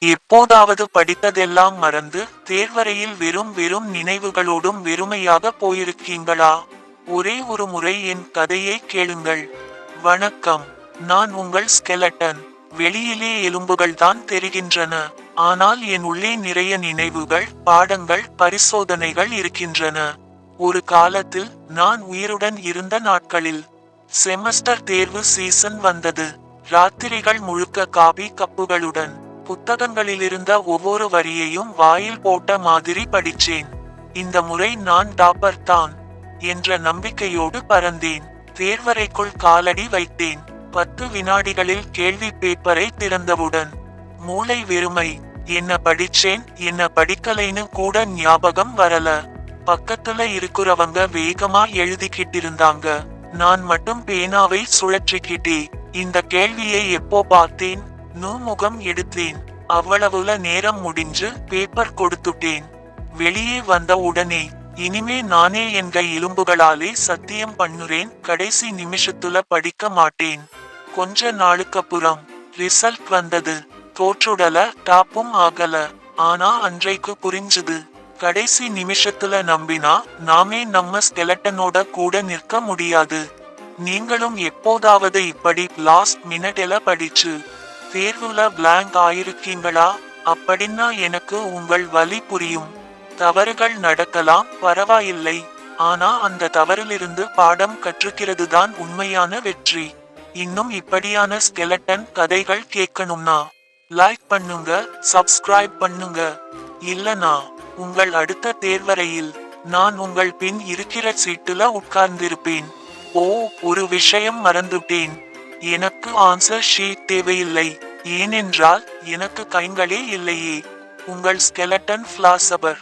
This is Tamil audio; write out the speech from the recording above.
எப்போதாவது படித்ததெல்லாம் மறந்து தேர்வறையில் வெறும் வெறும் நினைவுகளோடும் வெறுமையாக போயிருக்கீங்களா? ஒரே ஒரு முறை என் கதையை கேளுங்கள். வணக்கம். நான் உங்கள் ஸ்கெலட்டன். வெளியிலே எலும்புகள் தான் தெரிகின்றன. ஆனால் என் உள்ளே நிறைய நினைவுகள், பாடங்கள், பரிசோதனைகள் இருக்கின்றன. ஒரு காலத்தில் நான் உயிருடன் இருந்த நாட்களில் செமஸ்டர் தேர்வு சீசன் வந்தது. ராத்திரிகள் முழுக்க காபி கப்புகளுடன் புத்தகங்களிலிருந்த ஒவ்வொரு வரியையும் வாயில் போட்ட மாதிரி படிச்சேன். இந்த முறை நான் டாப்பர் தான் என்ற நம்பிக்கையோடு பறந்தேன். தேர்வறைக்குள் காலடி வைத்தேன். 10 வினாடிகளில் கேள்வி பேப்பரை திறந்தவுடன் மூளை வெறுமை. என்ன படிச்சேன், என்ன படிக்கலைன்னு கூட ஞாபகம் வரல. பக்கத்துல இருக்கிறவங்க வேகமா எழுதிக்கிட்டு இருந்தாங்க. நான் மட்டும் பேனாவை சுழற்றிக்கிட்டே இந்த கேள்வியை எப்போ பார்த்தேன் முகம் எடுத்தேன். அவ்வளவுல நேரம் முடிஞ்சு பேப்பர் கொடுத்துட்டேன். வெளியே வந்த உடனே இனிமே நானே என் கை எலும்புகளாலே சத்தியம் பண்ணுறேன், கடைசி நிமிஷத்துல படிக்க மாட்டேன். கொஞ்ச நாளுக்கப்புறம் ரிசல்ட் வந்தது. தோற்றுடல, டாப்பும் ஆகல. ஆனா அன்றைக்கு புரிஞ்சுது, கடைசி நிமிஷத்துல நம்பினா நாமே நம்ம ஸ்கெலட்டனோட கூட நிற்க முடியாது. நீங்களும் எப்போதாவது இப்படி லாஸ்ட் மினிட்ல படிச்சு தேர்வுல பிளாங்க் ஆயிருக்கீங்களா? அப்படின்னா எனக்கு உங்கள் வலி புரியும். தவறுகள் நடக்கலாம், பரவாயில்லை. ஆனா அந்த தவறிலிருந்து பாடம் கற்றுக்கிறது தான் உண்மையான வெற்றி. இன்னும் இப்படியான ஸ்கெலட்டன் கதைகள் கேட்கணும்னா லைக் பண்ணுங்க, சப்ஸ்கிரைப் பண்ணுங்க. இல்லனா உங்கள் அடுத்த தேர்வறையில் நான் உங்கள் பின் இருக்கிற சீட்டுல உட்கார்ந்திருப்பேன். ஓ, ஒரு விஷயம் மறந்துட்டேன். எனக்கு ஆன்சர் ஷீட் தேவையில்லை. ஏனென்றால் எனக்கு கைங்களே இல்லையே. உங்கள் ஸ்கெலட்டன் பிலாசபர்.